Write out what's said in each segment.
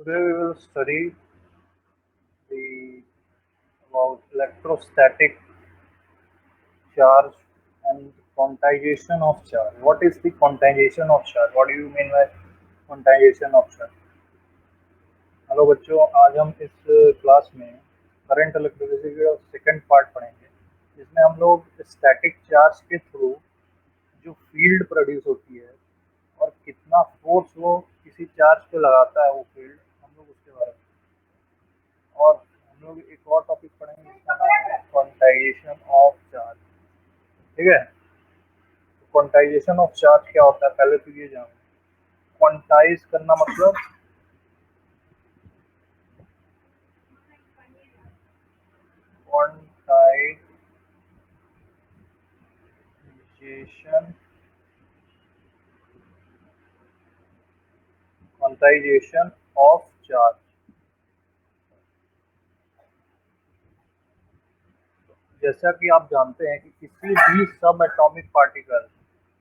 Today we will study the about electrostatic charge and quantization of charge. What is the quantization of charge? What do you mean by quantization of charge? Hello बच्चों, आज हम इस class में current electricity का second part पढ़ेंगे, जिसमें हम लोग स्टैटिक चार्ज के थ्रू जो फील्ड प्रोड्यूस होती है और कितना फोर्स वो किसी चार्ज पे लगाता है वो फील्ड, हम लोग उसके बारे में। और हम लोग एक और टॉपिक पढ़ेंगे जिसका नाम है क्वांटाइजेशन ऑफ चार्ज। ठीक है, तो क्वांटाइजेशन ऑफ चार्ज क्या होता है पहले तो ये जानो। क्वांटाइज करना मतलब क्वांटाइजेशन क्वांटाइजेशन ऑफ चार्ज। जैसा कि आप जानते हैं कि किसी भी सब एटॉमिक पार्टिकल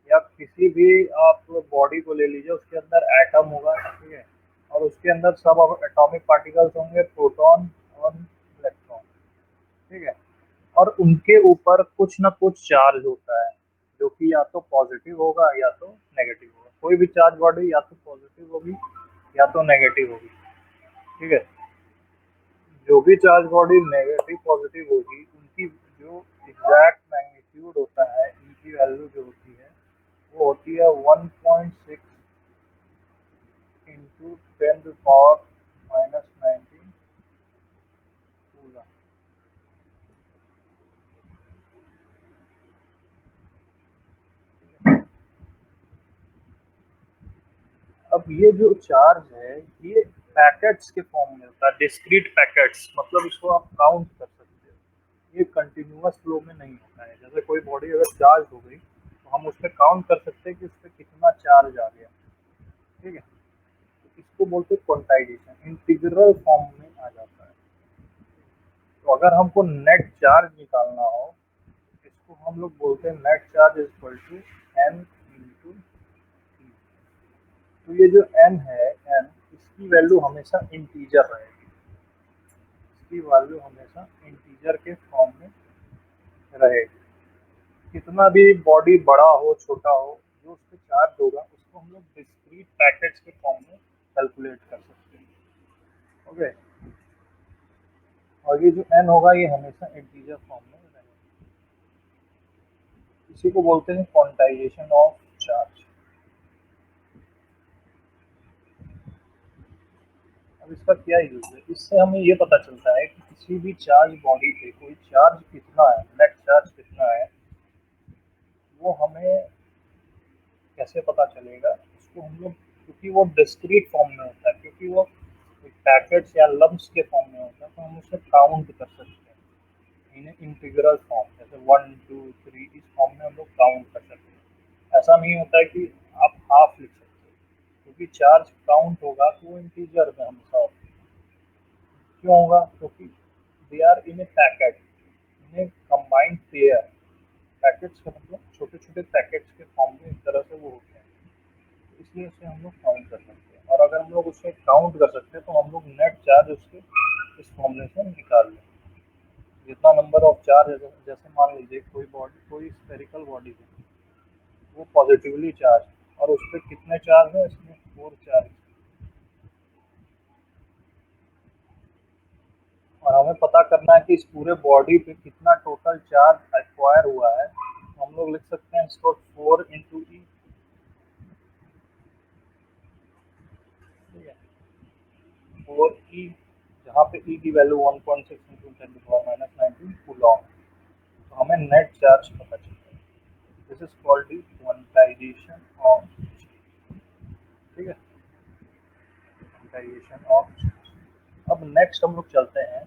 या किसी भी आप बॉडी को ले लीजिए, उसके अंदर एटम होगा, ठीक है, और उसके अंदर सब एटॉमिक पार्टिकल्स होंगे, प्रोटॉन और इलेक्ट्रॉन, ठीक है, और उनके ऊपर कुछ ना कुछ चार्ज होता है जो कि या तो पॉजिटिव होगा या तो नेगेटिव होगा। कोई भी चार्ज बॉडी या तो पॉजिटिव होगी या तो नेगेटिव होगी, ठीक है। जो भी चार्ज बॉडी नेगेटिव पॉजिटिव होगी, उनकी जो एग्जैक्ट मैग्नीट्यूड होता है, इनकी वैल्यू जो होती है वो होती है 1.6 इंटू 10⁻⁻⁹ कूलम। अब ये जो चार्ज है ये पैकेट्स के फॉर्म में होता है, डिस्क्रीट पैकेट्स, मतलब इसको आप काउंट कर सकते हो। ये कंटिन्यूअस फ्लो में नहीं होता है। जैसे कोई बॉडी अगर चार्ज हो गई तो हम उसमें काउंट कर सकते हैं कि उस पर कितना चार्ज आ गया, ठीक है। तो इसको बोलते हैं क्वांटाइजेशन, इंटीग्रल फॉर्म में आ जाता है। तो अगर हमको नेट चार्ज निकालना हो, इसको हम लोग बोलते हैं net charge is equal to N into T. तो ये जो n है, n, इसकी वैल्यू हमेशा इंटीजर रहेगी। इसकी वैल्यू हमेशा इंटीजर के फॉर्म में रहेगी। कितना भी बॉडी बड़ा हो छोटा हो, जो उस पर चार्ज होगा उसको हम लोग डिस्क्रीट पैकेट्स के फॉर्म में कैलकुलेट कर सकते हैं। ओके, और ये जो n होगा ये हमेशा इंटीजर फॉर्म में रहेगा। इसी को बोलते हैं क्वांटाइजेशन ऑफ चार्ज। अब इसका क्या यूज है? इससे हमें ये पता चलता है कि किसी भी चार्ज बॉडी पे कोई चार्ज कितना है, नेट चार्ज कितना है, वो हमें कैसे पता चलेगा। उसको हम लोग, क्योंकि वो डिस्क्रीट फॉर्म में होता है, क्योंकि वो पैकेट्स या लम्स के फॉर्म में होता है, तो हम उसे काउंट कर सकते हैं इन इंटीग्रल फॉर्म। जैसे 1 2 3 इस फॉर्म में हम लोग काउंट कर सकते हैं। ऐसा नहीं होता है कि आप हाफ लिख सकते हो, क्योंकि चार्ज काउंट होगा तो वो इंटीजर में हमेशा होगा। क्यों होगा? क्योंकि they are in a packet, in a combined pair. Packets का मतलब छोटे छोटे पैकेट्स के फॉर्म में इस तरह से वो होते हैं, इसलिए उसे हम लोग काउंट कर सकते हैं। और अगर हम लोग उसे काउंट कर सकते हैं तो हम लोग नेट चार्ज उसके इस फॉर्मूले से निकाल लेंगे। जितना नंबर ऑफ चार्ज, जैसे मान लीजिए कोई बॉडी, कोई स्फेरिकल बॉडी है, वो पॉजिटिवली चार्ज और उस पर कितने चार्ज है, इसमें 4 चार्ज, और हमें पता करना है कि इस पूरे बॉडी पे कितना टोटल चार्ज एक्वायर हुआ है। तो हम लोग लिख सकते हैं इसको 4 इंटू ई, ठीक है, 4 ई, जहाँ पे ई की वैल्यू 1.6 इंटू 10⁻⁻⁹ कूलॉम। तो हमें नेट चार्ज पता चलता है। This is called the quantization of, ठीक है, क्वांटाइजेशन ऑफ। अब नेक्स्ट हम लोग चलते हैं,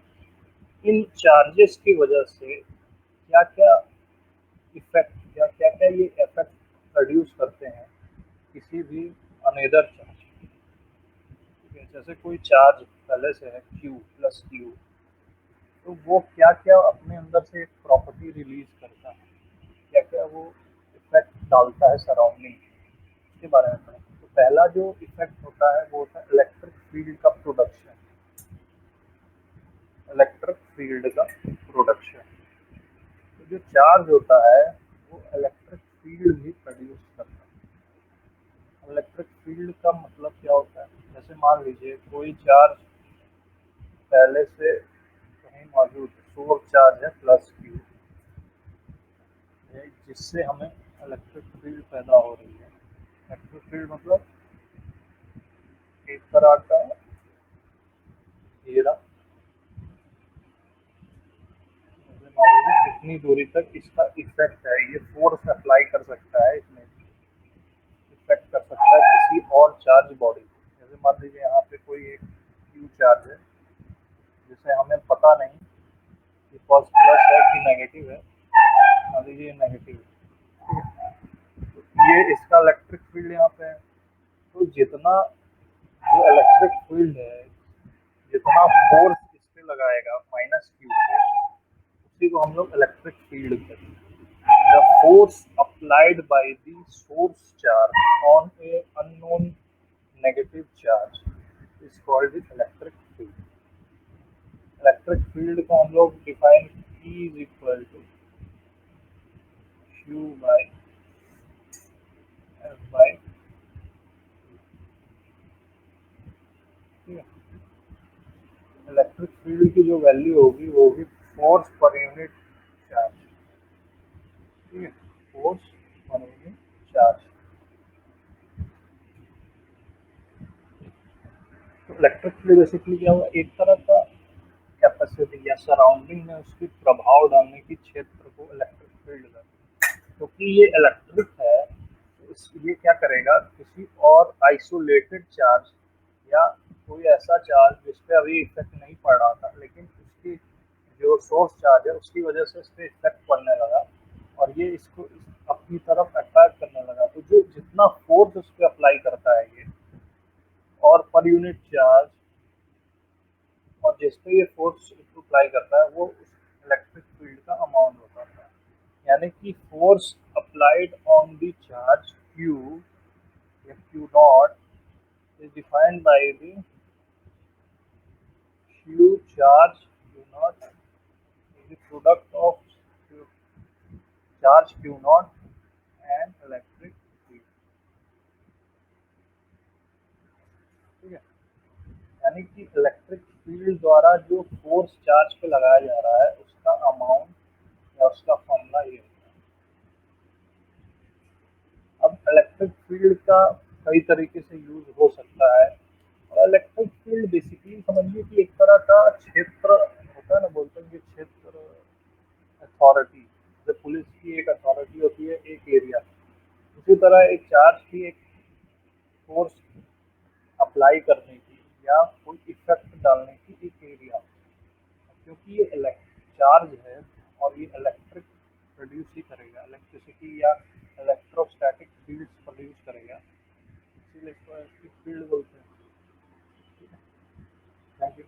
इन चार्जेस की वजह से क्या क्या इफेक्ट या क्या क्या ये इफेक्ट प्रोड्यूस करते हैं किसी भी अनदर चार्ज, ठीक है। जैसे कोई चार्ज पहले से है Q प्लस Q, तो वो क्या क्या अपने अंदर से एक प्रॉपर्टी रिलीज करता है, क्या क्या वो इफेक्ट डालता है सराउंडिंग, इसके बारे में पढ़ेंगे। तो पहला जो इफेक्ट होता है वो होता है इलेक्ट्रिक फील्ड का प्रोडक्शन, इलेक्ट्रिक फील्ड का प्रोडक्शन। तो जो चार्ज होता है वो इलेक्ट्रिक फील्ड भी प्रोड्यूस करता है। इलेक्ट्रिक फील्ड का मतलब क्या होता है, जैसे मान लीजिए कोई चार्ज पहले से कहीं मौजूद है, सोर्स चार्ज है प्लस क्यू, जिससे हमें इलेक्ट्रिक फील्ड पैदा हो रही है। इलेक्ट्रिक फील्ड मतलब एक तरह का घेरा, जैसे मान लीजिए कितनी दूरी तक इसका इफेक्ट है, ये फोर्स अप्लाई कर सकता है, इसमें इफेक्ट कर सकता है किसी और चार्ज बॉडी को। जैसे मान लीजिए यहाँ पे कोई एक क्यू चार्ज है जिसे हमें पता नहीं कि प्लस है कि नेगेटिव है, मान लीजिए नेगेटिव है, तो ये इसका इलेक्ट्रिक फील्ड यहाँ पे है। तो जितना जो इलेक्ट्रिक फील्ड है, जितना फोर्स इस पे लगाएगा माइनस क्यू पे, उसी को हम लोग इलेक्ट्रिक फील्ड कहते हैं। The force applied by the source charge on a unknown negative charge is called the electric field. Electric field को हम लोग define E is equal to Q by F by, ठीक है। इलेक्ट्रिक फील्ड की जो value होगी वो होगी फोर्स पर यूनिट चार्ज, ठीक है, फोर्स पर यूनिट चार्ज। तो इलेक्ट्रिक फील्ड बेसिकली क्या हुआ, एक तरह का कैपेसिटी या सराउंडिंग में उसकी प्रभाव डालने की क्षेत्र को इलेक्ट्रिक फील्ड कहते हैं। क्योंकि ये इलेक्ट्रिक है, तो ये क्या करेगा, किसी और आइसोलेटेड चार्ज या कोई ऐसा चार्ज जिस पे अभी इफेक्ट नहीं पड़ रहा था, लेकिन उसकी जो सोर्स चार्ज है उसकी वजह से इस पर इफेक्ट पड़ने लगा और ये इसको अपनी तरफ अट्रैक्ट करने लगा। तो जो जितना फोर्स उस पर अप्लाई करता है ये, और पर यूनिट चार्ज, और जिस पे ये फोर्स अप्लाई करता है वो उस इलेक्ट्रिक फील्ड का अमाउंट होता है। यानी कि force applied on the charge Q या Q not is defined by the Q charge Q naught is the product of Q, charge Q naught and electric field, ठीक है। यानी कि इलेक्ट्रिक फील्ड द्वारा जो फोर्स चार्ज पे लगाया जा रहा है उसका अमाउंट या उसका फॉर्मूला ये होता है। अब इलेक्ट्रिक फील्ड का कई तरीके से यूज हो सकता है, और इलेक्ट्रिक फील्ड बेसिकली समझिए कि एक तरह का क्षेत्र होता है ना, बोलते हैं कि क्षेत्र अथॉरिटी, जैसे पुलिस की एक अथॉरिटी होती है एक एरिया, उसी तरह एक चार्ज की एक फोर्स अप्लाई करने की या कोई इफेक्ट डालने की एक एरिया। क्योंकि ये चार्ज है और ये इलेक्ट्रिक प्रोड्यूस ही करेगा, इलेक्ट्रिसिटी या इलेक्ट्रोस्टैटिक फील्ड प्रोड्यूस करेगा, इसीलिए इसको इलेक्ट्रिक फील्ड बोलते हैं। Thank you.